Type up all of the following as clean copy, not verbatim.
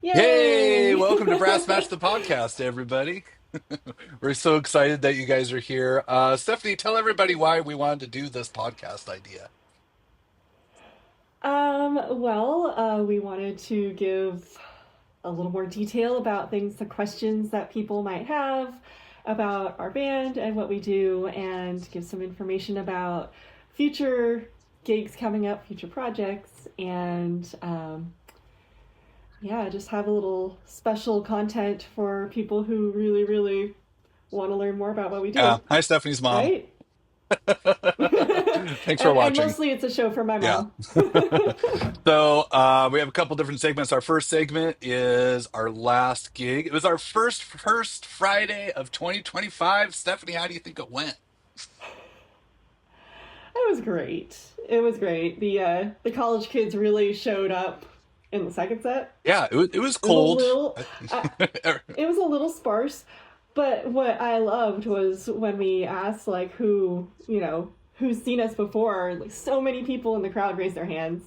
Yay! Yay! Welcome to Brass Match the podcast, everybody. We're so excited that you guys are here. Stephanie, tell everybody why we wanted to do this podcast idea. We wanted to give a little more detail about things, the questions that people might have about our band and what we do, and give some information about future gigs coming up, future projects, and yeah, just have a little special content for people who really, really want to learn more about what we Yeah. do, Hi, Stephanie's mom. right? Thanks for and watching. mostly it's a show for my Yeah. mom. So we have a couple different segments. Our first segment is our last gig. It was our first Friday of 2025. Stephanie, how do you think it went? It was great. It was great. The college kids really showed up in the second set. Yeah, it was It was a cold. little, it was a little sparse, but what I loved was when we asked like who's seen us before. Like so many people in the crowd raised their hands,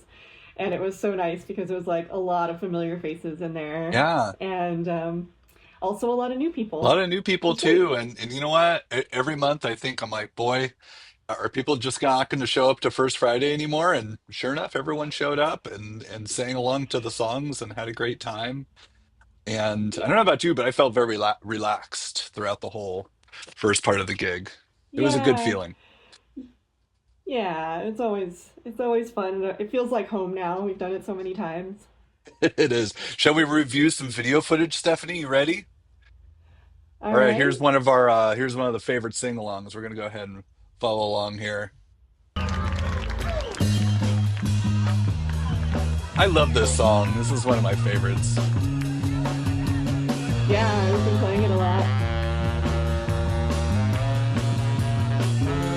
and it was so nice because it was like a lot of familiar faces in there, Yeah. and also a lot of new A people. lot of new It people was great. too, and you know what? Every month I think I'm like, boy, are people just not going to show up to First Friday anymore? And sure enough, everyone showed up and sang along to the songs and had a great time. And I don't know about you, but I felt very relaxed throughout the whole first part of the gig. It was a good Yeah, feeling. yeah. It's always fun. It feels like home now. We've done it so many times. It is. Shall we review some video footage, Stephanie? You ready? All All right, right. here's one of the favorite sing-alongs. We're gonna go ahead and follow along here. I love this song. This is one of my favorites. Yeah, we've been playing it a lot.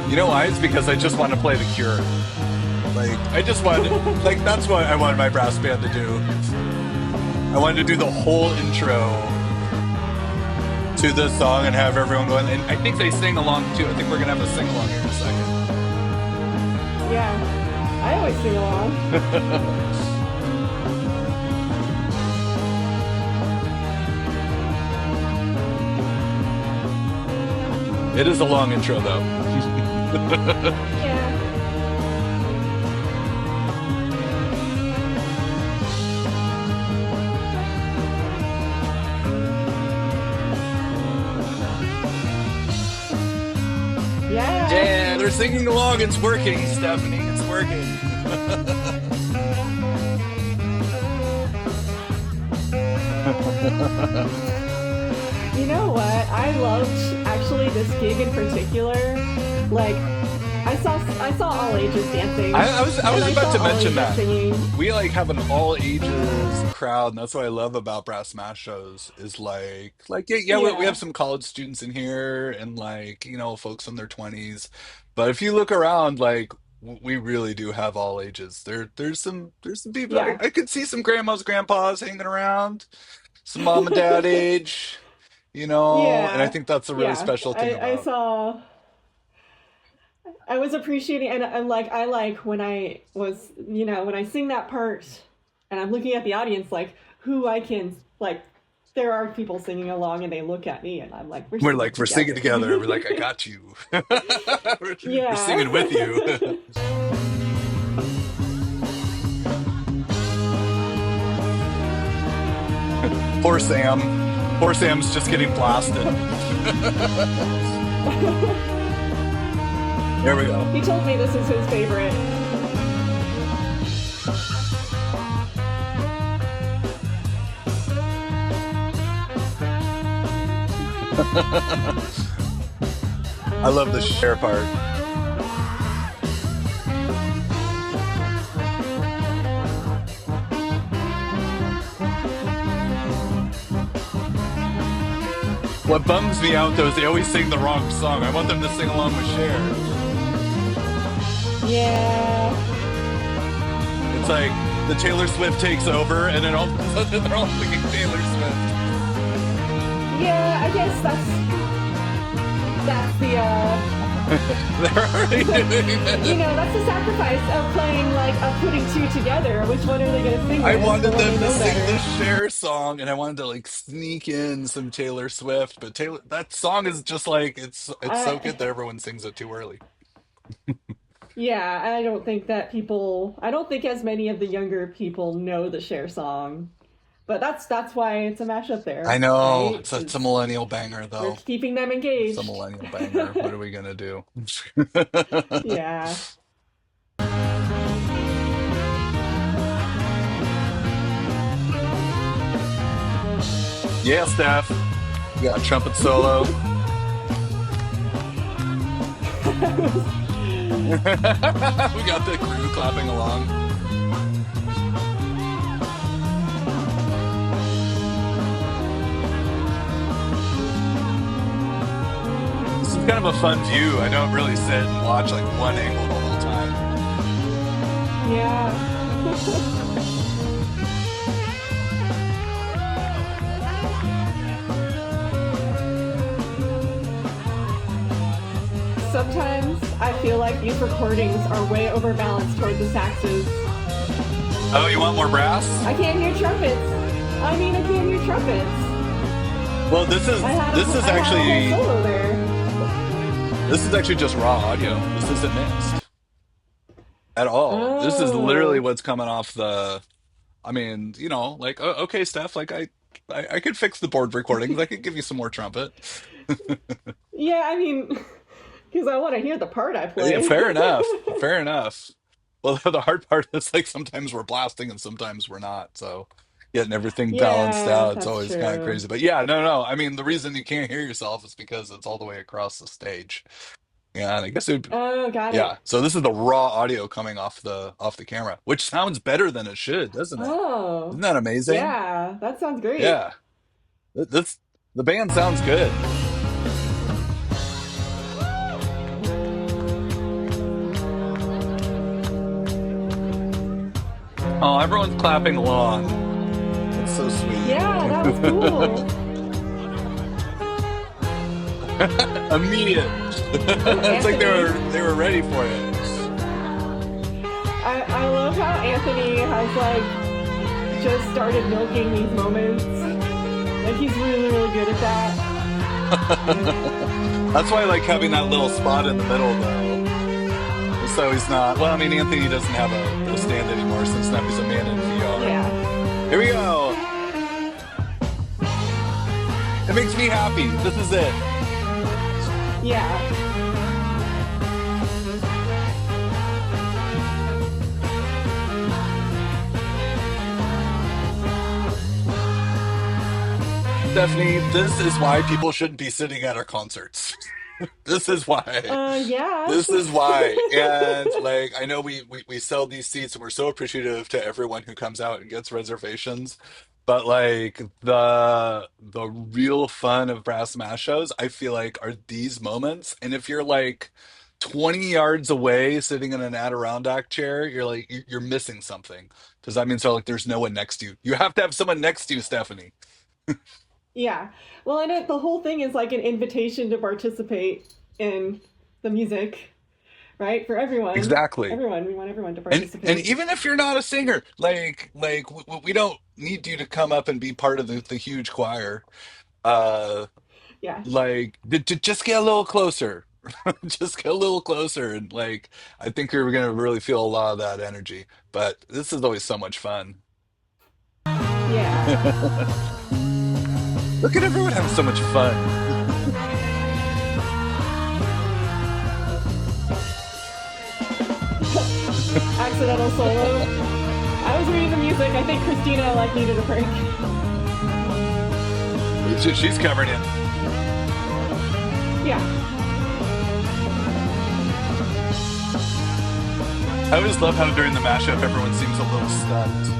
You know why? It's because I just want to play The Cure. Like, I just wanted, like, that's what I wanted my brass band to do. I wanted to do the whole intro to this song and have everyone going. And I think they sing along too. I think we're gonna have a sing along here in Yeah, I always sing along. a second. It is a long intro though. Yeah. Yeah. Yeah, they're singing along. It's working, Stephanie. It's working. You know what? I loved actually this gig in particular. Like, I saw all ages dancing, I and was I about saw to all mention ages that. singing. We like have an all ages crowd, and that's what I love about Brass Smash shows is yeah, we have Yeah. some college students in here and folks in their 20s. But if you look around, we really do have all ages. There's some people Yeah. I could see some grandmas, grandpas hanging around, some mom and dad age, and I Yeah. think that's a really Yeah. special thing I about. saw I was appreciating, and I like when I was, when I sing that part and I'm looking at the audience, like who I can, like, there are people singing along and they look at me and I'm like, we're singing We're singing together. together. We're like, I got you. We're Yeah. singing with you. Poor Sam. Poor Sam's just getting blasted. There we go. He told me this is his favorite. I love the share part. What bums me out though is they always sing the wrong song. I want them to sing along with Cher. Yeah. It's like the Taylor Swift takes over, and then all of a sudden they're all singing Taylor Swift. Yeah, I guess that's the They're already doing it. That's the sacrifice of playing like of putting two together. Which one are they going to sing I with? The wanted one them they to know sing the better. Cher song, and I wanted to like sneak in some Taylor Swift, but Taylor, that song is just like it's so I good that everyone sings it too early. Yeah, I don't think that people. I don't think as many of the younger people know the Cher song, but that's why it's a mashup I there, know right? it's a Is millennial banger we're though. keeping them It's a engaged. millennial banger. What are we gonna do? Yeah. Yeah, Steph. We got a trumpet solo. We got the crew clapping along. This is kind of a fun view. I don't really sit and watch like one angle the whole time. Yeah. Sometimes I feel like these recordings are way overbalanced toward the saxes. Oh, you want more brass? I can't hear trumpets. I mean, I can't hear trumpets. Well, this is this is I had a whole actually solo there. this is actually just raw audio. This isn't mixed at all. This is literally Oh. what's coming off the. I mean, like okay, Steph, like I could fix the board recordings. I could give you some more trumpet. Yeah, I mean, because I want to hear the part I Yeah, play. fair enough. Fair enough. Well, the hard part is like sometimes we're blasting and sometimes we're not. So getting everything balanced Yeah, out, it's that's always kind of true. crazy. But yeah, no, no. I mean, the reason you can't hear yourself is because it's all the way across the stage. Yeah, and I guess Oh, got yeah. it. So this is the raw audio coming off the camera, which sounds better than it should, doesn't it? Isn't Oh, that amazing? yeah, that sounds great. Yeah. That's the band sounds good. Oh, everyone's clapping along. That's so sweet. Yeah, that was cool. Immediate. Oh, It's like they Anthony. were they were ready for it. I love how Anthony has like just started milking these moments. Like he's really, really good at that. That's why I like having that little spot in the middle though. So he's not well, I mean Anthony doesn't have a stand anymore since now he's a man in VR. Yeah. Here we go. It makes me happy. This is it. Yeah. Stephanie, this is why people shouldn't be sitting at our concerts. This is why. Yeah. This is why. And like I know we sell these seats and we're so appreciative to everyone who comes out and gets reservations. But like the real fun of brass mash shows, I feel like are these moments. And if you're like 20 yards away sitting in an Adirondack chair, you're like you're missing something. Does that mean so like there's no one next to you? You have to have someone next to you, Stephanie. Yeah. Well, and the whole thing is like an invitation to participate in the music, right? For everyone. Exactly. Everyone. We want everyone to And participate. even if you're not a singer, we don't need you to come up and be part of the huge choir. Uh, Yeah. like to just get a little closer, just get a little closer, and like I think you're gonna really feel a lot of that energy. But this is always so much fun. Yeah. Look at everyone having so much fun. Accidental solo. I was reading the music. I think Christina like needed a break. She's covering it. Yeah. I always love how during the mashup everyone seems a little stunned.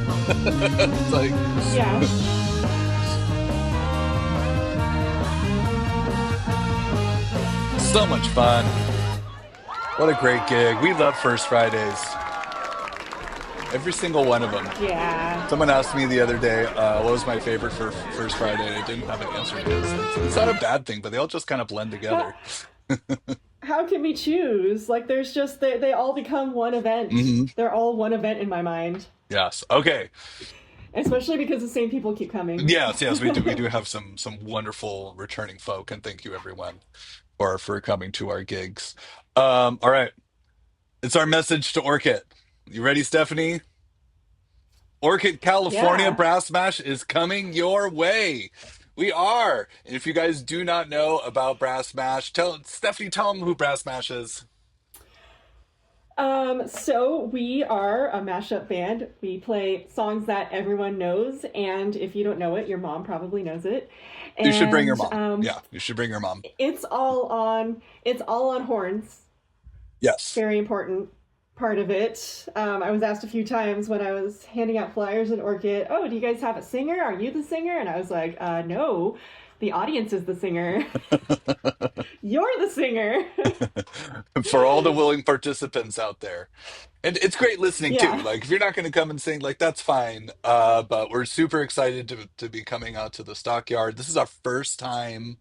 It's like Yeah. so much fun. What a great gig. We love First Fridays. Every single one of them. Yeah. Someone asked me the other day, what was my favorite for First Friday, and I didn't have an answer because it's not a bad thing, but they all just kind of blend How, together. how can we choose? Like, there's just they all become one event. Hmm. They're all one event in my mind, Yes. Okay. especially because the same people keep coming. Yes, yes, we do. We do have some wonderful returning folk, and thank you everyone for coming to our gigs. All right. It's our message to Orchid. You ready, Stephanie? Orchid, California Yeah. Brass Smash is coming your way. We are. And if you guys do not know about Brass Smash, tell Stephanie, tell them who Brass Smash is. So we are a mashup band. We play songs that everyone knows, and if you don't know it, your mom probably knows it. You should bring your And mom. Yeah, you should bring your mom. it's all on horns. Yes. Very important part of it. I was asked a few times when I was handing out flyers in Orchid, "Oh, do you guys have a singer? Are you the singer?" And I was like, "No, the audience is the singer. You're the singer." For all the willing participants out there. And it's great listening too. Yeah. Like if you're not going to come and sing, like that's fine. But we're super excited to be coming out to the Stockyard. This is our first time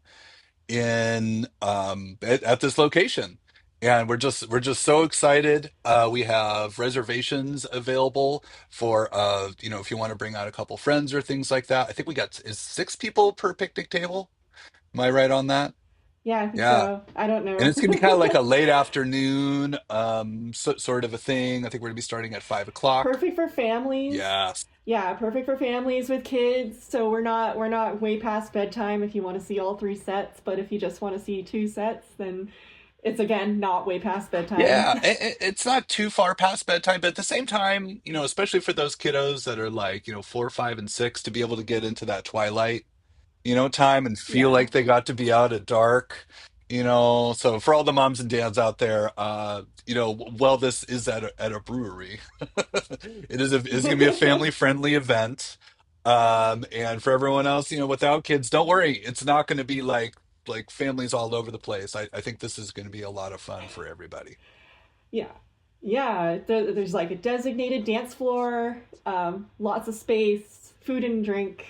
in at this location. And we're just so excited. We have reservations available for if you want to bring out a couple friends or things like that. I think we got is 6 people per picnic table. Am I right on that? Yeah, I think Yeah. so. I don't And know. it's gonna be kind of like a late afternoon, sort of a thing. I think we're gonna be starting at 5 o'clock. Perfect for families. Yes. Yeah, perfect for families with kids. So we're not way past bedtime if you want to see all three sets, but if you just want to see two sets, then it's again not way past bedtime. Yeah, it's not too far past bedtime, but at the same time, especially for those kiddos that are like, 4, 5, and 6, to be able to get into that twilight, time and feel Yeah. like they got to be out at dark. So for all the moms and dads out there, while this is at a brewery, it's gonna be a family friendly event. And for everyone else, without kids, don't worry, it's not gonna be like families all over the place. I think this is gonna be a lot of fun for everybody. Yeah. Yeah, there's like a designated dance floor, lots of space, food and drink.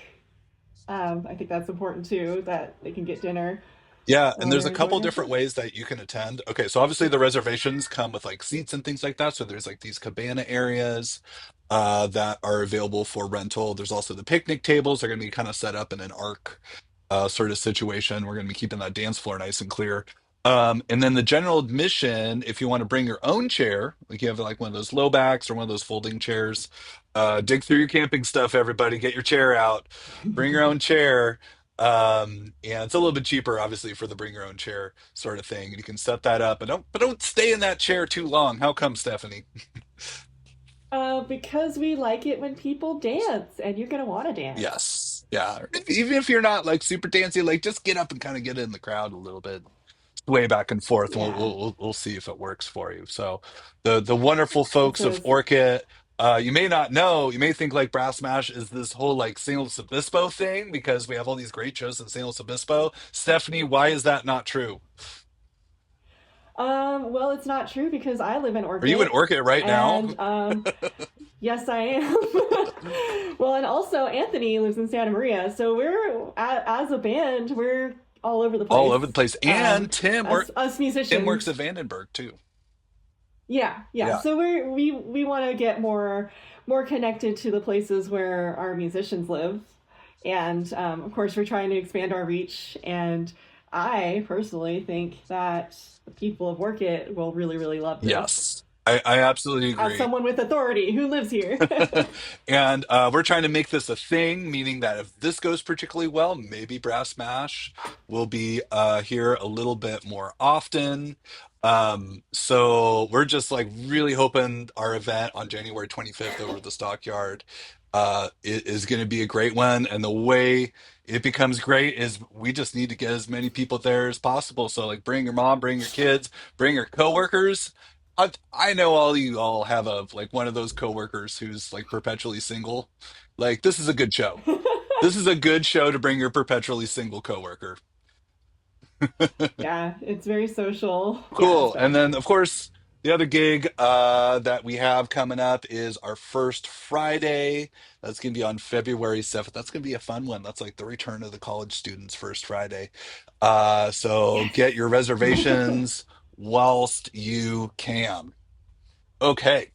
I think that's important too, that they can get dinner Yeah, and while there's they're a couple enjoying it. different ways that you can attend. Okay, so obviously the reservations come with like seats and things like that. So there's like these cabana areas that are available for rental. There's also the picnic tables. They're going to be kind of set up in an arc sort of situation. We're going to be keeping that dance floor nice and clear. And then the general admission, if you want to bring your own chair, like you have like one of those low backs or one of those folding chairs, dig through your camping stuff, everybody. Get your chair out. Bring your own chair. And it's a little bit cheaper, obviously, for the bring your own chair sort of thing. And you can set that up, but don't stay in that chair too long. How come, Stephanie? Because we like it when people dance, and you're gonna want to dance. Yes. Yeah. Even if you're not like super dancy, like just get up and kind of get in the crowd a little bit. Sway back and forth. And we'll, Yeah, we'll we'll we'll see if it works for you. So the wonderful it's folks of those. Orchid, you may not know, you may think like Brass Smash is this whole like San Luis Obispo thing because we have all these great shows in San Luis Obispo. Stephanie, why is that not true? Well, it's not true because I live in Are you in Orchid, Orchid right now? and yes, I am. Well, and also Anthony lives in Santa Maria, so as a band, we're all over the All place. over the place. And Um, Tim work us Tim works at musicians. Vandenberg too. Yeah, yeah. Yeah. So we want to get more connected to the places where our musicians live, and of course we're trying to expand our reach. And I personally think that the people of Workit will really love this. Yes. I absolutely As agree. someone with authority who lives here. And we're trying to make this a thing, meaning that if this goes particularly well, maybe Brass Mash will be here a little bit more often. So we're just like really hoping our event on January 25th over at the Stockyard is going to be a great one. And the way it becomes great is we just need to get as many people there as possible. So like bring your mom, bring your kids, bring your coworkers. I know all you all have like one of those coworkers who's like perpetually single. Like this is a good show. This is a good show to bring your perpetually single coworker. Yeah, it's very social. Yeah, it's Cool. And fun. then of course the other gig that we have coming up is our first Friday. That's gonna be on February 7th. That's gonna be a fun one. That's like the return of the college students first Friday. So Yes. get your reservations whilst you can. Okay,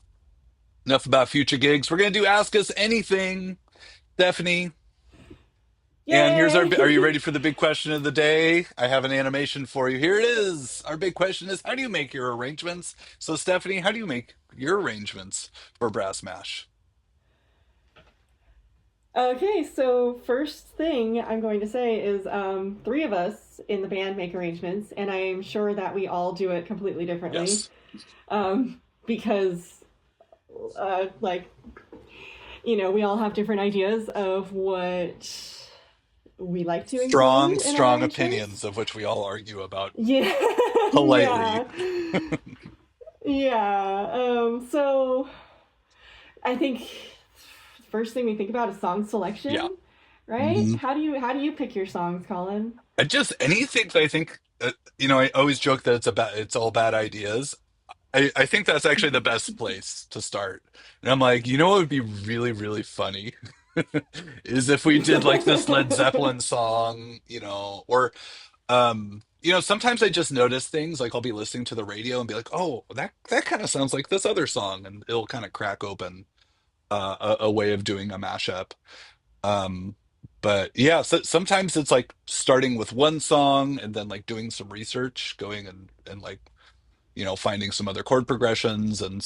enough about future gigs. We're gonna do Ask Us Anything, Stephanie. And here's our, are you Yay! ready for the big question of the day? I have an animation for you. Here it is. Our big question is, how do you make your arrangements? So, Stephanie, how do you make your arrangements for Brass Mash? Okay, so first thing I'm going to say is three of us in the band make arrangements, and I am sure that we all do it completely differently. Yes. Because, like, we all have different ideas of what we like to include Strong, in our strong arrangements. opinions of which we all argue about Yeah, politely. yeah, yeah. So I think first thing we think about is song Yeah. selection, right? hmm How do you pick your songs, Colin? I just anything that I think, I always joke that it's all bad ideas. I think that's actually the best place to start. And I'm like, what would be really, really funny is if we did like this Led Zeppelin song, or sometimes I just notice things like I'll be listening to the radio and be like, oh, that kind of sounds like this other song, and it'll kind of crack open a way of doing a mashup. Um, but yeah, so sometimes it's like starting with one song and then like doing some research, going and like finding some other chord progressions and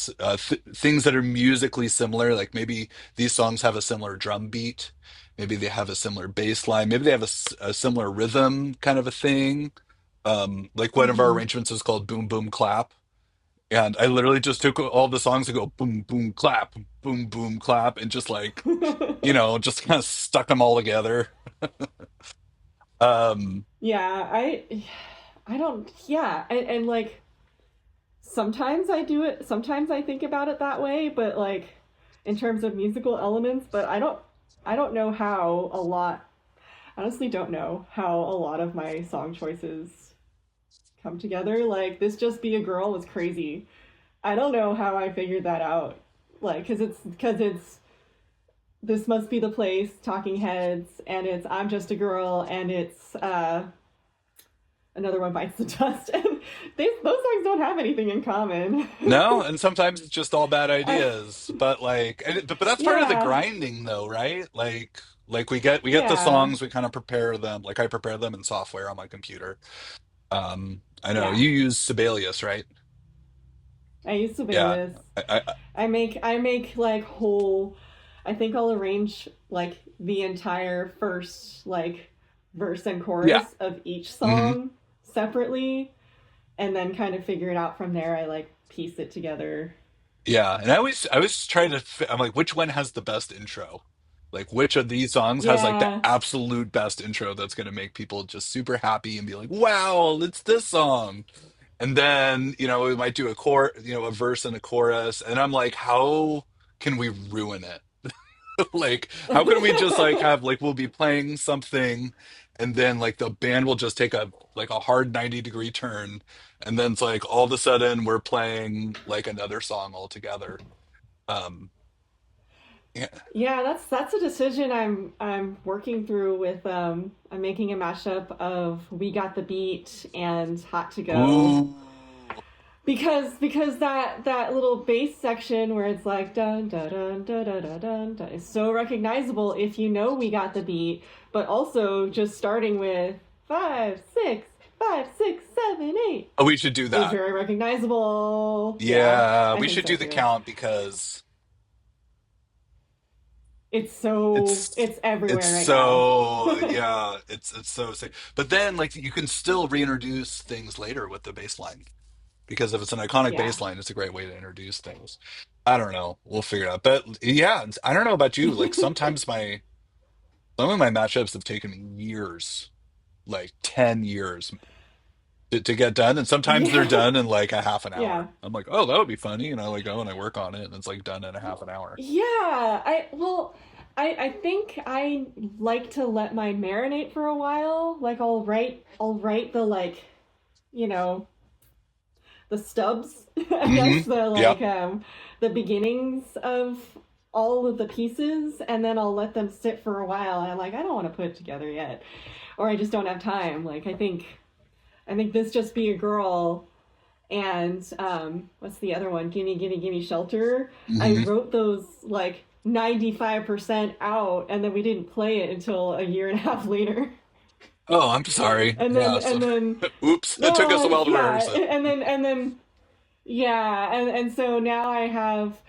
things that are musically similar. Like maybe these songs have a similar drum beat, maybe they have a similar bass line, maybe they have a similar rhythm kind of a thing. Like one of our Mm-hmm. arrangements is called Boom Boom Clap. And I literally just took all the songs and go boom boom clap, boom boom clap, and just like, just kind of stuck them all together. Um, Yeah, I don't. Yeah, and like sometimes I do it. Sometimes I think about it that way, but like in terms of musical elements, but I don't know how a lot. I honestly don't know how a lot of my song choices come together. Like this just be a girl was crazy. I don't know how I figured that out. Like cuz it's this must be the place, Talking Heads, and it's I'm just a girl, and it's another one bites the dust. And those songs don't have anything in common. No, and sometimes it's just all bad I, ideas. But like, but that's part of the yeah, grinding, though, right? Like we get the yeah, songs, we kind of prepare them. Like I prepare them in software on my computer. I know yeah. you use Sibelius, right? I use Yeah, Sibelius. I I make like whole. I think I'll arrange like the entire first like verse and yeah. chorus of each hmm song separately, and then kind of figure it out from there. I like piece it together. Yeah, and I was trying to. I'm like, which one has the best intro? Like, which of these songs has like the Yeah, absolute best intro that's going to make people just super happy and be like, "Wow, it's this song." And then, we might do a verse and a chorus, and I'm like, how can we ruin it? Like, how can we just like have like we'll be playing something and then like the band will just take a hard 90-degree turn and then it's like all of a sudden we're playing like another song altogether. Um yeah. yeah. That's a decision I'm working through with. I'm making a mashup of We Got the Beat and Hot to Go. Ooh. Because that little bass section where it's like dun dun dun dun dun dun dun, dun is so recognizable if you know We Got the Beat, but also just starting with 5 6 5 6 7 8 Oh, we should do is that. very recognizable. Yeah, Yeah, I we think should so do the too. count because It's it's everywhere right now. so yeah, it's so sick. But then like you can still reintroduce things later with the bass line. Because if it's an iconic Yeah. bass line, it's a great way to introduce things. I don't know. We'll figure it out. But yeah, I don't know about you. Like sometimes some of my matchups have taken me years, like 10 years to get done. And sometimes they're Yeah. done in like a half an Yeah. hour. I'm like, oh, that would be funny. And I like go and I work on it and it's like done in a half an hour. Yeah, I think I like to let mine marinate for a while. Like I'll write the like, you know, the stubs, I hmm guess, the Yep. like the beginnings of all of the pieces, and then I'll let them sit for a while, and I'm like, I don't want to put it together yet. Or I just don't have time. Like I think This Just Be a Girl and what's the other one? Gimme, gimme, gimme shelter. I Hmm. wrote those like 95% out, and then we didn't play it until a year and a half later. Oh, I'm sorry. And then Yeah. and then Oops. It took us no, a while to yeah, rehearse it. and then yeah, and so now I have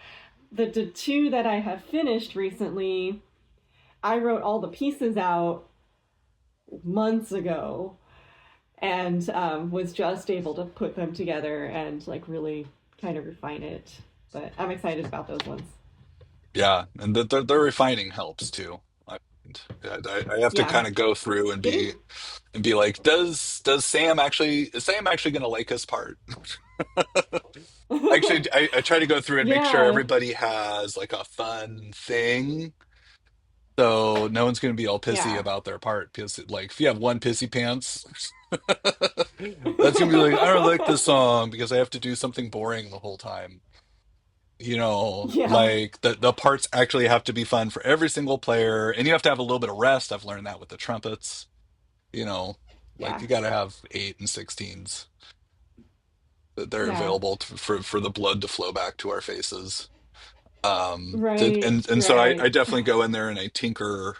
the two that I have finished recently. I wrote all the pieces out months ago, and was just able to put them together and like really kind of refine it. But I'm excited about those ones. Yeah, and the refining helps too. I, I have to Yeah, kind of go through getting and be like, does Sam actually is Sam actually going to like his part? Actually, I try to go through and make sure yeah, everybody has like a fun thing, so no one's going to be all pissy yeah. about their part. Because like, if you have one pissy pants, that's gonna be like, I don't like this song because I have to do something boring the whole time. Yeah, Like the parts actually have to be fun for every single player, and you have to have a little bit of rest. I've learned that with the trumpets. You know, like yeah, you got to have 8 and 16s that they're yeah. available for the blood to flow back to our faces. Right, And so I right. definitely go in there and I tinker.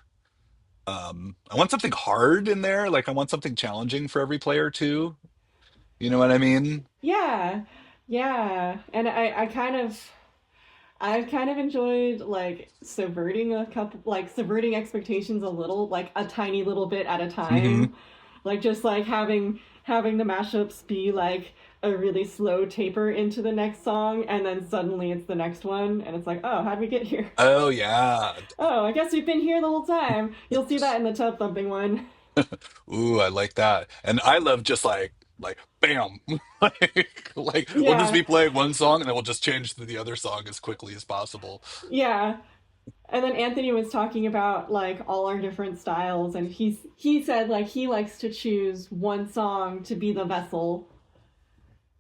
I want something hard in there, like I want something challenging for every player too. You know what I mean? Yeah, yeah. And I've kind of enjoyed like subverting a couple, like subverting expectations a little, like a tiny little bit at a Hmm. time. Like just like having the mashups be like a really slow taper into the next song, and then suddenly it's the next one, and it's like, oh, how'd we get here? Oh yeah. Oh, I guess we've been here the whole time. You'll see that in the tub thumping one. Ooh, I like that. And I love just like bam. Like we'll just Yeah, be playing one song and then we'll just change to the other song as quickly as possible. yeah. And then Anthony was talking about like all our different styles, and he said like he likes to choose one song to be the vessel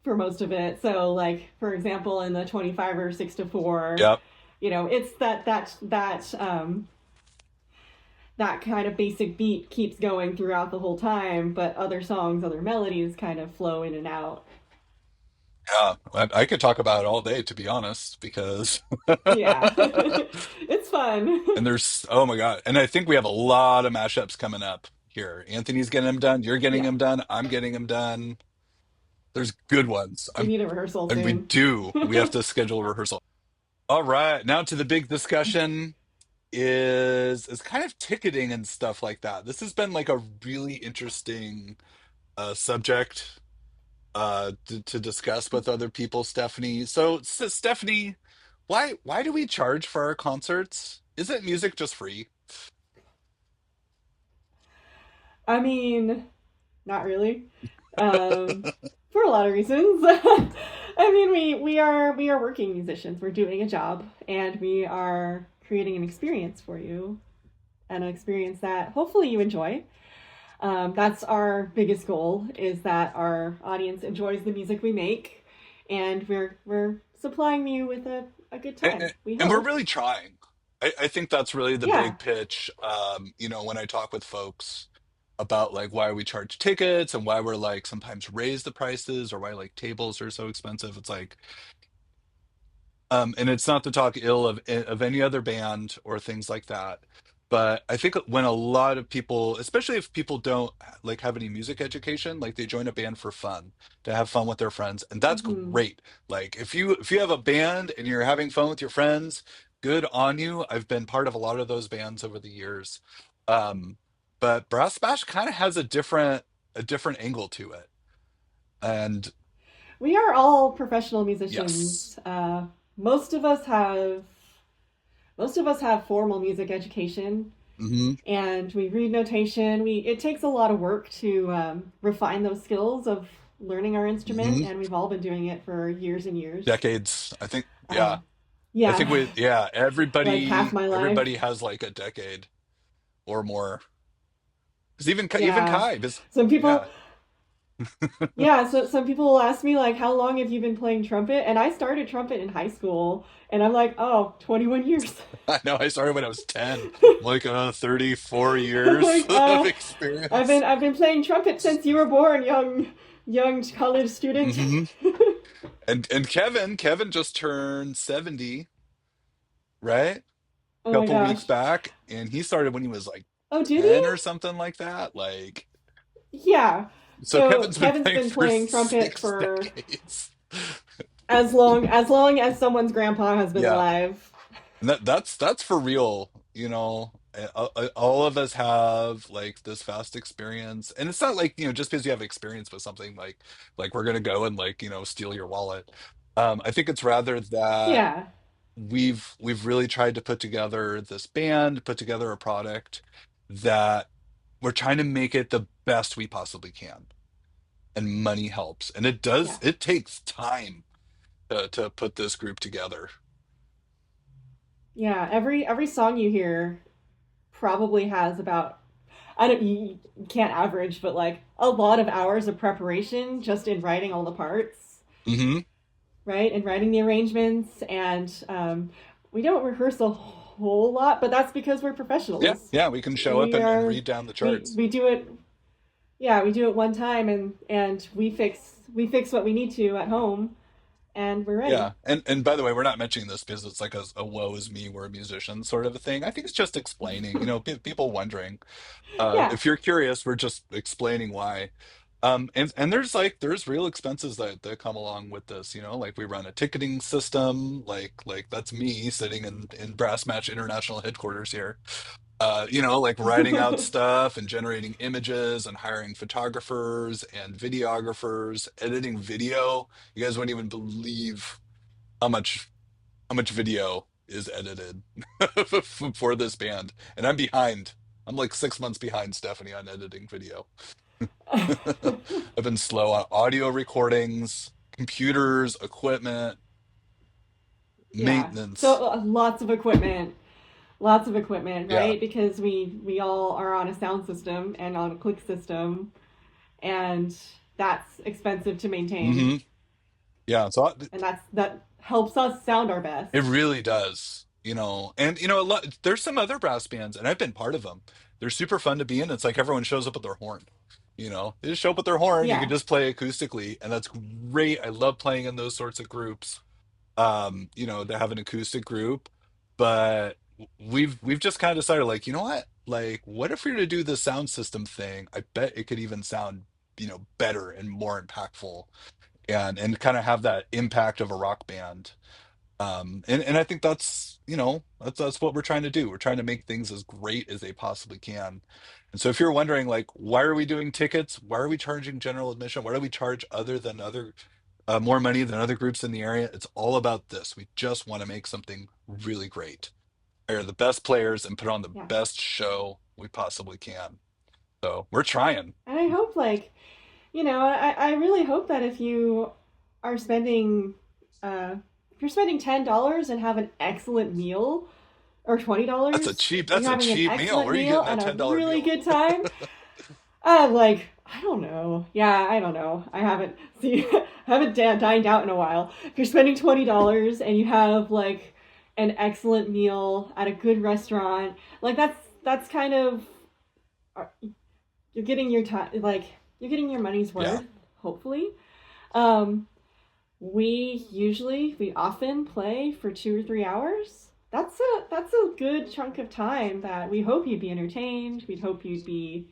for most of it. So like for example, in the 25 or 6/4, Yep. it's that kind of basic beat keeps going throughout the whole time, but other songs, other melodies kind of flow in and out. Yeah. I could talk about it all day, to be honest, because Yeah. It's fun. and there's oh my God. And I think we have a lot of mashups coming up here. Anthony's getting them done, you're getting Yeah. them done, I'm getting them done. There's good ones. We need a rehearsal And we soon. do. We have to schedule a rehearsal. All right, now to the big discussion is kind of ticketing and stuff like that. This has been like a really interesting subject to discuss with other people, Stephanie. So, Stephanie, why do we charge for our concerts? Isn't music just free? I mean, not really. For a lot of reasons. I mean, we are working musicians. We're doing a job, and we are creating an experience for you, and an experience that hopefully you enjoy. That's our biggest goal: is that our audience enjoys the music we make, and we're supplying you with a good time. And, We and we're hope. really trying. I think that's really the Yeah. big pitch. When I talk with folks about like why we charge tickets and why we're like sometimes raise the prices or why like tables are so expensive. It's like and it's not to talk ill of any other band or things like that. But I think when a lot of people, especially if people don't like have any music education, like they join a band for fun, to have fun with their friends, and that's Hmm. great. Like if you have a band and you're having fun with your friends, good on you. I've been part of a lot of those bands over the years. Um, but Brass Bash kind of has a different angle to it. And We are all professional yes. musicians. Most of us have most of us have formal music education, Hmm. and we read notation. We It takes a lot of work to refine those skills of learning our instrument, Hmm. and we've all been doing it for years and years. Decades. I think, yeah. Um, I yeah, think yeah, like half everybody my life. everybody has like a decade or more. Because even Yeah, Kai, because some people. yeah, Yeah, so some people will ask me like, how long have you been playing trumpet? And I started trumpet in high school, and I'm like, oh, 21 years. I know I started when I was 10. Like 34 I'm years like, of I've experience. been I've been playing trumpet since you were born, young college student. Hmm. And Kevin just turned 70, right? Oh my Couple weeks gosh. back, and he started when he was like Oh, did 10 he? or something like that. Like, Yeah. so So Kevin's been Kevin's playing been for playing trumpet six for decades. as long as someone's grandpa has been Yeah. alive. And that's for real, you know. All of us have like this vast experience, and it's not like, just because you have experience with something, like we're gonna go and like, steal your wallet. I think it's rather that Yeah. we've really tried to put together this band, put together a product that we're trying to make it the best we possibly can, and money helps, and Yeah. it takes time to put this group together. Yeah. Every song you hear probably has about, I don't, you can't average, but like a lot of hours of preparation just in writing all the parts, Hmm. right? And writing the arrangements. And we don't rehearse a whole lot, but that's because we're Yeah, professionals. yeah, we can show up We and are, read down the we, charts. we do it, yeah, we do it one time and we fix what we need to at home and we're ready. Yeah, and by the way, we're not mentioning this because it's like a woe is me, we're a musician sort of a thing. I think it's just explaining, people wondering. Yeah. If you're curious, we're just explaining why. And there's real expenses that come along with this, like we run a ticketing system, like that's me sitting in Brass Match International headquarters here. Like writing out stuff and generating images and hiring photographers and videographers, editing video. You guys wouldn't even believe how much how much video is edited for this band. And I'm behind. I'm like 6 months behind Stephanie on editing video. I've been slow on audio recordings, computers, equipment, Yeah. maintenance. So lots of equipment, Yeah. right? Because we all are on a sound system and on a click system, and that's expensive to maintain, Hmm. Yeah. So and that helps us sound our it best. really does, and a lot. There's some other brass bands, and I've been part of them. They're super fun to be in. It's like everyone shows up with their horn. They just show up with their horn. You can Yeah. just play acoustically, and that's great. I love playing in those sorts of groups. To have an acoustic group, but we've just kind of decided, like, what if we were to do the sound system thing? I bet it could even sound, better and more impactful, and kind of have that impact of a rock band. And I think that's what we're trying to do. We're trying to make things as great as they possibly can. And so if you're wondering, like, why are we doing tickets? Why are we charging general admission? Why do we charge other more money than other groups in the area? It's all about this. We just want to make something really great. Hire the best players and put on the Yeah. best show we possibly can. So we're trying. And I hope, like, I really hope that are spending if you're spending $10 and have an excellent meal, or $20 and That's you're a having an cheap meal. excellent Where are you meal getting that and a $10 really meal? good time, like, I don't know. Yeah, I don't know. I haven't see haven't dined out in a while. If you're spending $20 and you have like an excellent meal at a good restaurant, like that's kind of, uh, you're getting your time, like you're getting your money's Yeah. worth, hopefully. Um, we often play for 2 or 3 hours. That's a good chunk of time that we hope you'd be entertained. We'd hope you'd be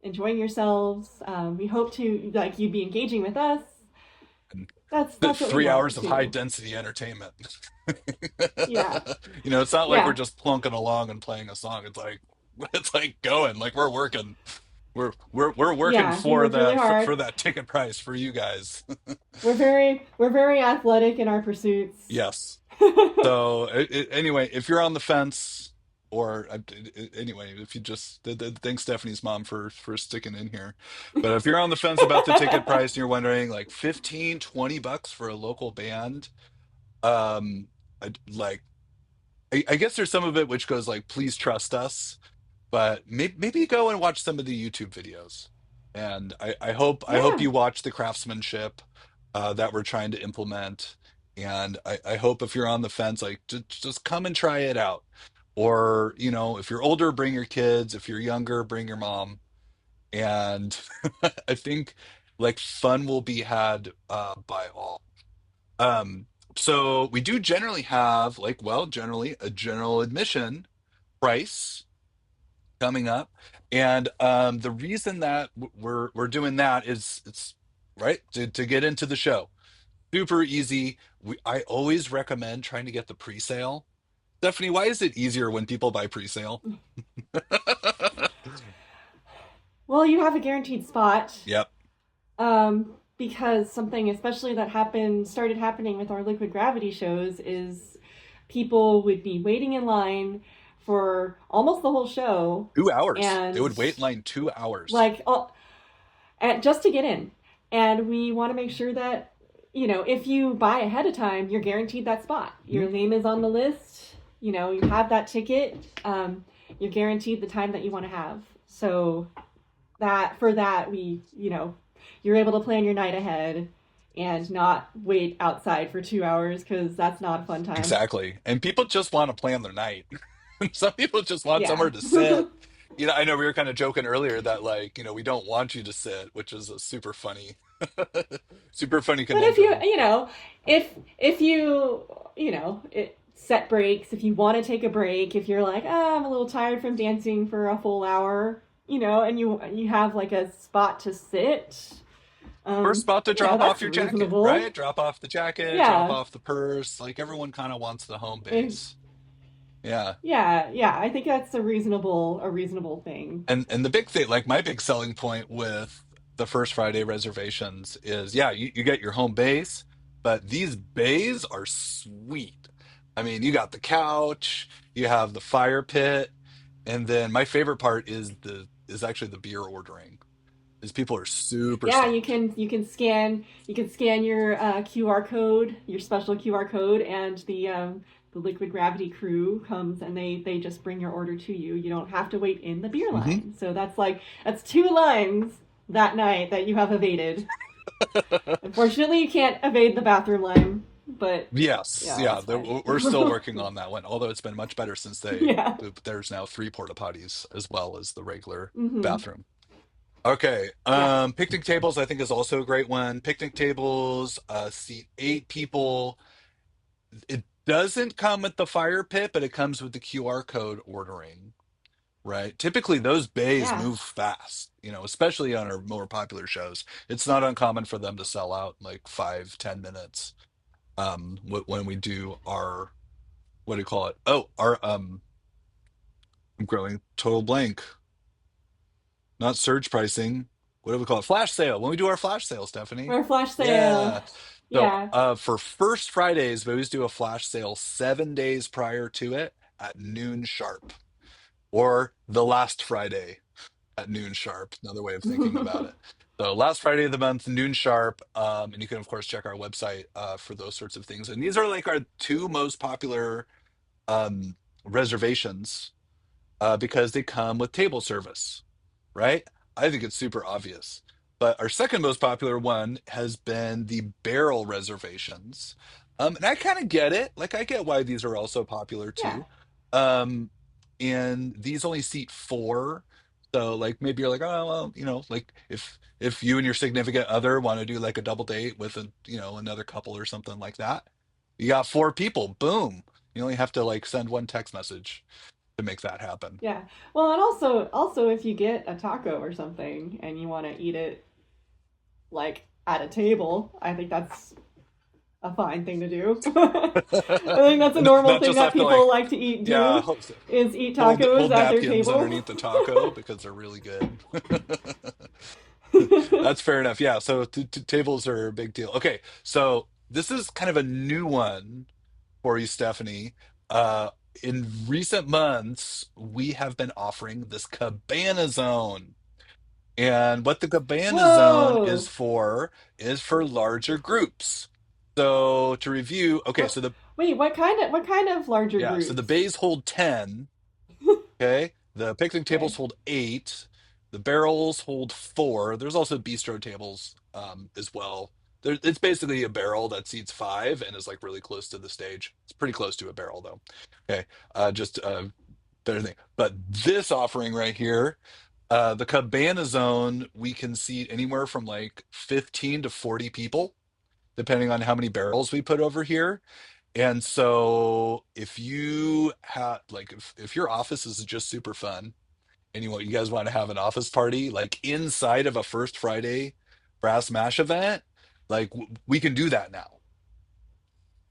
enjoying yourselves. We hope to, like, you'd be engaging with us. And That's what we 3 hours want of high too. density entertainment. Yeah, It's not like we're yeah, just plunking along and playing a song. It's like going, like we're working. We're working yeah. We for work really for hard. that ticket price for you guys. We're very athletic in our pursuits. Yes. So anyway, if you're on the fence, or anyway, if you just thank Stephanie's mom for sticking in here. But if you're on the fence about the ticket price and you're wondering, like, 15-20 bucks for a local band, um, like, I guess there's some of it which goes like, please trust us, but maybe go and watch some of the YouTube videos. And I hope Yeah, you watch the craftsmanship that we're trying to implement. And I hope if you're on the fence, like, just come and try it out. Or, if you're older, bring your kids. If you're younger, bring your mom. And I think, like, fun will be had by all. Um, so we do generally have like, well, generally a general admission price coming up. And the reason that we're doing that is it's right to get into the show. Super easy. I always recommend trying to get the pre-sale. Stephanie, why is it easier when people buy pre-sale? Well, you have a guaranteed spot. Yep. Because something especially that started happening with our liquid gravity shows is people would be waiting in line for almost the whole show 2 hours. They and would wait in line 2 hours. like and just to get in. And we want to make sure that, if you buy ahead of time, you're guaranteed that spot. Mhm. Your name is on the list. You have that ticket. You're guaranteed the time that you want to have. So that for that you're able to plan your night ahead and not wait outside for 2 hours because that's not a fun time. Exactly. And people just want to plan their night. Some people just want Yeah. somewhere to sit. I know we were kind of joking earlier that like, we don't want you to sit, which is a super funny, super funny But if you conundrum. you know if you set breaks, if you want to take a break, if you're like, I'm a little tired from dancing for a full hour, and you have like a spot to sit, Or spot to drop off that's your jacket, right? reasonable. Drop off the jacket, drop Yeah. off the purse. Like everyone kind of wants the home If, base. Yeah. yeah, I think that's a reasonable thing. And the big thing, like my big selling point with the first Friday reservations is, yeah, you get your home base, but these bays are sweet. I mean, you got the couch, you have the fire pit, and then my favorite part is actually the beer ordering. Is people are super Yeah, stoked. you can scan your QR code, your special QR code, and the liquid gravity crew comes and they just bring your order to you. You don't have to wait in the beer Hmm. line. So that's two lines that night that you have evaded. Unfortunately, you can't evade the bathroom line, but Yes, yeah, yeah, that's fine. we're still working on that one. Although it's been much better since Yeah. there's now three porta potties as well as the regular Mm-hmm. bathroom. Okay. Yeah. Picnic tables I think is also a great one. Picnic tables, seat 8 people. It doesn't come with the fire pit, but it comes with the QR code ordering, right? Typically those bays Yeah. move fast, especially on our more popular shows. It's not uncommon for them to sell out in like 5, 10 minutes. When we do our, what do you call it? Oh, our I'm growing total blank. Not surge pricing. What do we call it? Flash sale. When we do our flash sale, Stephanie. Or a flash sale. Yeah. So Yeah. for first Fridays, we always do a flash sale 7 days prior to it at noon sharp, or the last Friday at noon sharp. Another way of thinking about it. So last Friday of the month, noon sharp, and you can of course check our website for those sorts of things. And these are like our two most popular um, reservations because they come with table service, right? I think it's super obvious. But our second most popular one has been the barrel reservations. And I kind of get it. Like, I get why these are also popular Yeah. too. Um, and these only seat four. So, like, maybe you're like, oh, well, like if you and your significant other want to do like a double date with another couple or something like that, you got 4 people. Boom. You only have to like send one text message to make that happen. Yeah. Well, and also if you get a taco or something and you want to eat it like at a table, I think that's a fine thing to do. I think that's a And normal not thing just that have to people like, like to eat yeah, do is eat tacos hold at their napkins table. underneath the taco because they're really good. That's fair enough. Yeah, so tables are a big deal. Okay, so this is kind of a new one for you, Stephanie. Uh, in recent months, we have been offering this cabana zone. And what the cabana zone Whoa. is for larger groups. So to review, okay, What so Wait, what kind of larger the groups? bays hold 10. Okay. The picnic tables Okay. hold 8. The barrels hold 4. There's also bistro tables as well. It's basically a barrel that seats 5 and is like really close to the stage. It's pretty close to a barrel though. Okay. Just better thing. But this offering right here, the cabana zone, we can seat anywhere from like 15 to 40 people. depending on how many barrels we put over here. And so if you have like if your office is just super fun and you guys want to have an office party like inside of a First Friday Brass Mash event, like we can do that now.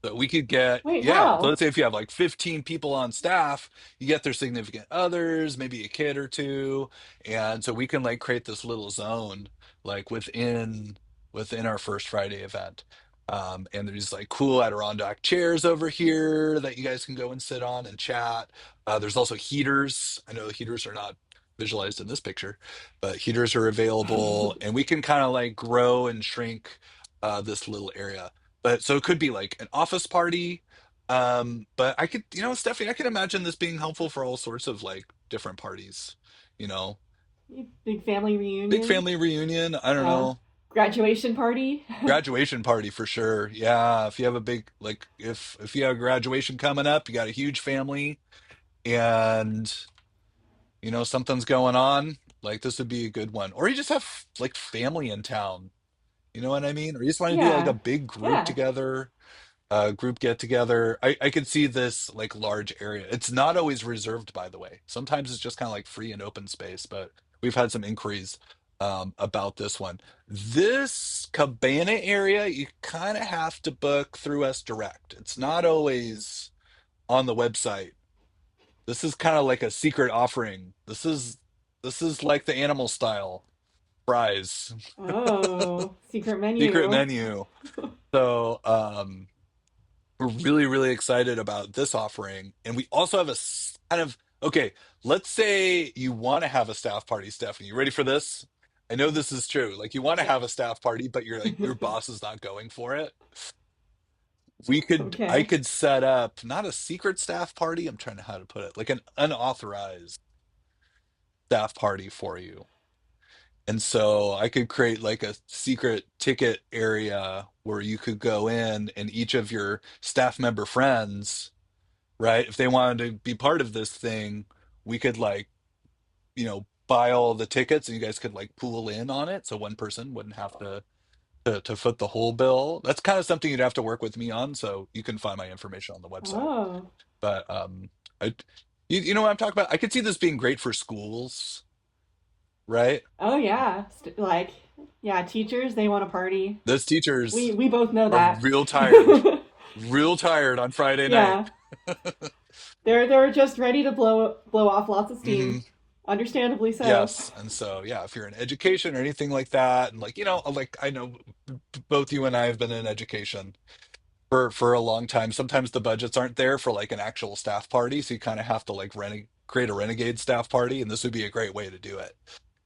So we could get, Wait, yeah, how? let's say if you have like 15 people on staff, you get their significant others, maybe a kid or two. And so we can like create this little zone like within our First Friday event. And there's like cool Adirondack chairs over here that you guys can go and sit on and chat. There's also heaters. I know the heaters are not visualized in this picture, but heaters are available, and we can kind of like grow and shrink this little area. But so it could be like an office party. But I could, Stephanie, I could imagine this being helpful for all sorts of like different parties, you know, Big family big reunion? family reunion. I don't Uh, know. Graduation party? Graduation party for sure. Yeah. If you have a big, like, if you have graduation coming up, you got a huge family and, something's going on, like this would be a good one. Or you just have like family in town. You know what I mean? Or you just want to do like a Yeah. big group Yeah. together, group get together. I could see this like large area. It's not always reserved, by the way. Sometimes it's just kind of like free and open space, but we've had some inquiries about this one. This cabana area, you kind of have to book through us direct. It's not always on the website. This is kind of like a secret offering. This is like the animal style fries, Oh, secret secret menu. menu. So, we're really, really excited about this offering. And we also have kind of, okay, let's say you want to have a staff party, Stephanie. You ready for this? I know this is true. Like you want to Yeah. have a staff party, but you're like, your boss is not going for it. I Okay. could set up not a secret staff party. I'm trying to how to put it, like an unauthorized staff party for you. And so I could create like a secret ticket area where you could go in and each of your staff member friends, right? If they wanted to be part of this thing, we could like, buy all the tickets and you guys could like pool in on it. So one person wouldn't have to foot the whole bill. That's kind of something you'd have to work with me on. So you can find my information on the website. Oh. But I, you know what I'm talking about? I could see this being great for schools, right? Oh yeah. Like, yeah, teachers, they want a party. Those We teachers we both know are that. real tired on Friday night. Yeah. They're just ready to blow off lots of steam. Hmm. Understandably so. Yes. And so, yeah, if you're in education or anything like that, and like, like I know both you and I have been in education for a long time. Sometimes the budgets aren't there for like an actual staff party, so you kind of have to like create a renegade staff party, and this would be a great way to do it.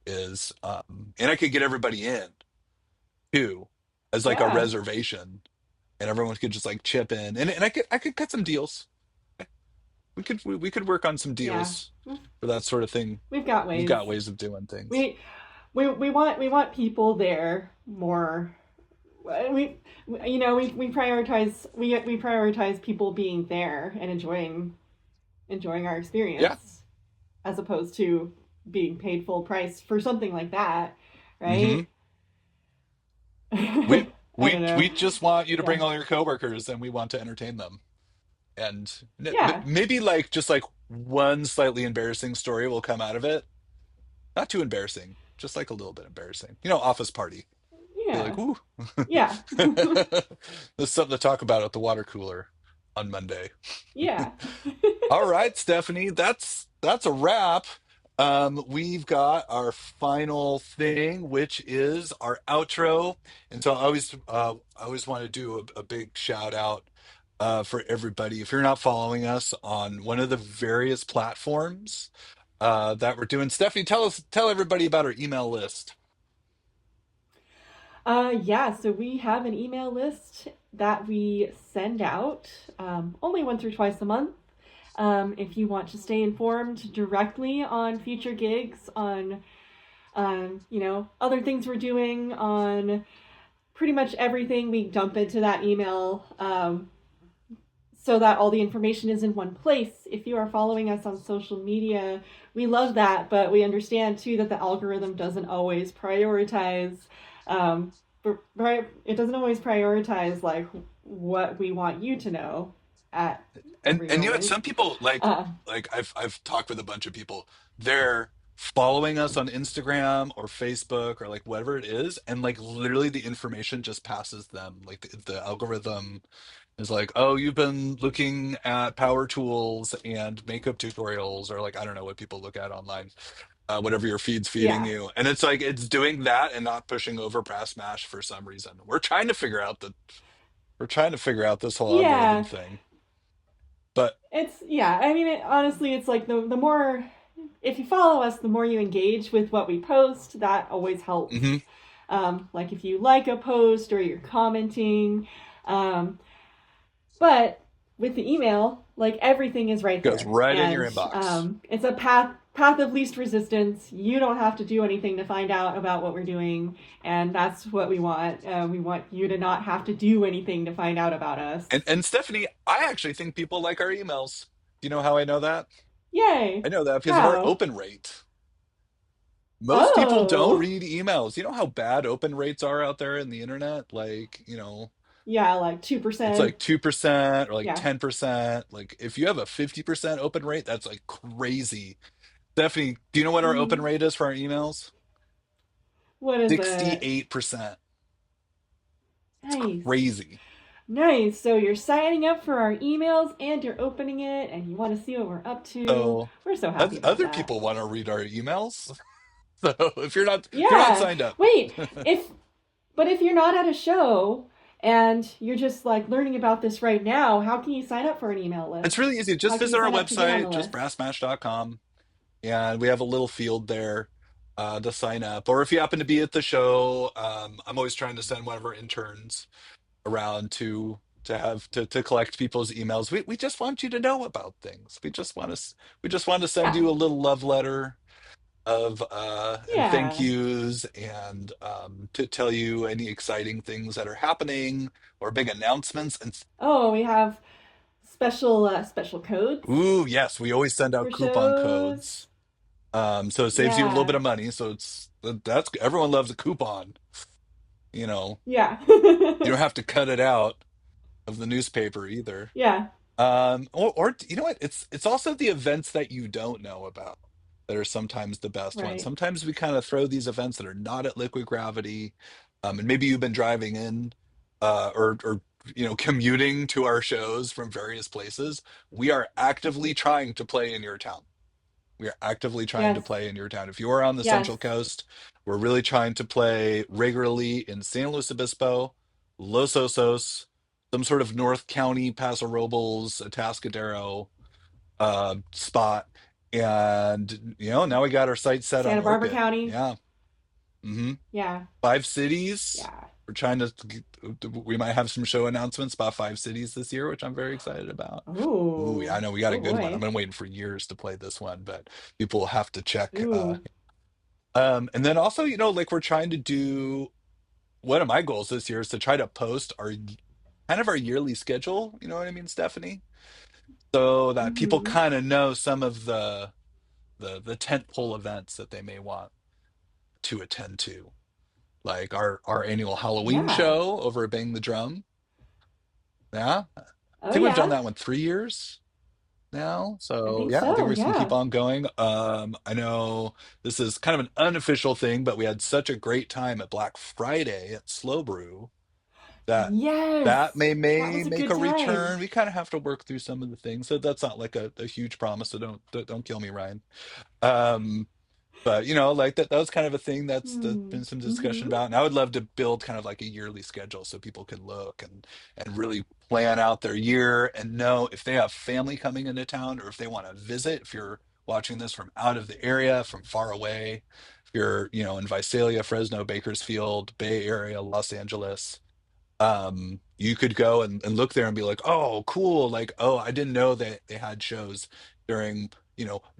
And I could get everybody in too as like a Yeah. reservation, and everyone could just like chip in, and I could cut some deals. We could work on some Yeah. deals for that sort of thing. We've got We've ways. got ways of doing things. We we want people there more. We we prioritize we prioritize people being there and enjoying our Yeah. experience as opposed to being paid full price for something like that, Hmm. right? We I don't know. we just want you to Yeah. bring all your coworkers, and we want to entertain them. And Yeah. maybe like just like one slightly embarrassing story will come out of it. Not too embarrassing, just like a little bit embarrassing. Office party. Be like, Yeah. ooh. Yeah. There's something to talk about at the water cooler on Monday. Yeah. All right, Stephanie, that's a wrap. We've got our final thing, which is our outro. And so I always want to do a big shout out for everybody. If you're not following us on one of the various platforms that we're doing, Stephanie, tell everybody about our email list. Yeah, so we have an email list that we send out only once or twice a month. If you want to stay informed directly on future gigs, on other things we're doing, on pretty much everything, we dump into that email so that all the information is in one place. If you are following us on social media, we love that, but we understand too that the algorithm doesn't always prioritize right, it doesn't always prioritize like what we want you to know at every And you know, moment. some people Uh, I've talked with a bunch of people. They're following us on Instagram or Facebook or like whatever it is, and like literally the information just passes them. Like the algorithm is like, oh, you've been looking at power tools and makeup tutorials, or like I don't know what people look at online, whatever your feed's feeding yeah, you, and it's like it's doing that and not pushing over brass mash for some reason. We're trying to figure out this whole algorithm yeah. thing, but. It's yeah. I mean, honestly, it's like the more if you follow us, the more you engage with what we post. That always helps. Mhm. Like if you like a post or you're commenting, um, but with the email, like everything is right Goes there, right in your and inbox. it's a path of least resistance. You don't have to do anything to find out about what we're doing, and that's what we want. We want you to not have to do anything to find out about us. And Stephanie, I actually think people like our emails. Do you know how I know that? I Yay! know that because of our How? open rate. Most people don't Oh, read emails. You know how bad open rates are out there in the internet? Like, yeah, like it's 2%. like 2% or like Yeah. 10%. Like if you have a 50% open rate, that's like crazy. Stephanie, do you know what our open Mm, rate is for our emails? what is it? 68%. It's Nice. crazy. Nice. So you're signing up for our emails and you're opening it and you want to see what we're up to. So We're so happy about other that. people want to read our emails. So if you're not Yeah. signed up, Wait, if but if you're not at a show and you're just like learning about this right now, how can you sign up for an email it's list? really easy. How Just can you visit our sign up to get on website, the just list? brassmash.com, and we have a little field there to sign up. Or if you happen to be at the show, I'm always trying to send one of our interns around to collect people's emails. We just want you to know about things. We just want to send Yeah. you a little love letter of and thank Yeah. yous and to tell you any exciting things that are happening or big announcements. And Oh, we have special codes ooh, yes, we always send for out coupon shows. codes. So it saves you a little bit Yeah. of money. So that's everyone loves a coupon. You know, Yeah. you don't have to cut it out of the newspaper either. Yeah. Or you know what? It's also the events that you don't know about that are sometimes the best ones. Right. Sometimes we kind of throw these events that are not at liquid gravity, and maybe you've been driving in, or commuting to our shows from various places. We are actively trying to play in your town. We are actively trying to Yes. play in your town. If you are on the Yes. Central Coast, we're really trying to play regularly in San Luis Obispo, Los Osos, some sort of North County, Paso Robles, Atascadero spot. And now we got our sights set on Santa Barbara Orchid. County. Yeah. hmm Yeah. 5 cities. Yeah. We're trying to, we might have some show announcements about 5 cities this year, which I'm very excited about. Ooh, yeah, I Oh. know we got a Oh good one. I've boy. been waiting for years to play this one, but people will have to check. Ooh. And then also, like we're trying to do one of my goals this year is to try to post kind of our yearly schedule. You know what I mean, Stephanie? So that people Mm-hmm. kind of know some of the tent pole events that they may want to attend to, like our annual Halloween Yeah. show over at Bang the Drum. Yeah, I Oh think we've done yeah. that one 3 years now. I So think yeah, I think so. we're just gonna keep Yeah. on going. I know this is kind of an unofficial thing, but we had such a great time at Black Friday at Slow Brew that Yes. that That may was a make good a time. return. We kind of have to work through some of the things, so that's not like a huge promise. So don't kill me, Ryan. Um, but like that was kind of a thing that's Hmm. been some discussion Mm-hmm. about. And I would love to build kind of like a yearly schedule so people can look and really plan out their year and know if they have family coming into town or if they want to visit. If you're watching this from out of the area, from far away, if you're, in Visalia, Fresno, Bakersfield, Bay Area, Los Angeles, you could go and look there and be like, oh cool, like, oh, I didn't know that they had shows during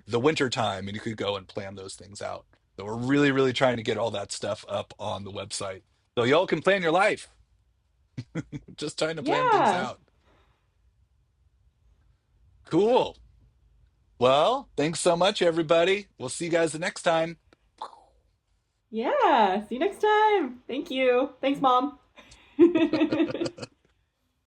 the winter time, and you could go and plan those things out. So we're really really trying to get all that stuff up on the website so y'all can plan your life. Just trying to plan things Yeah. out. Cool. Well, thanks so much everybody. We'll see you guys the next time. Yeah. See you next time. Thank you. Thanks, Mom.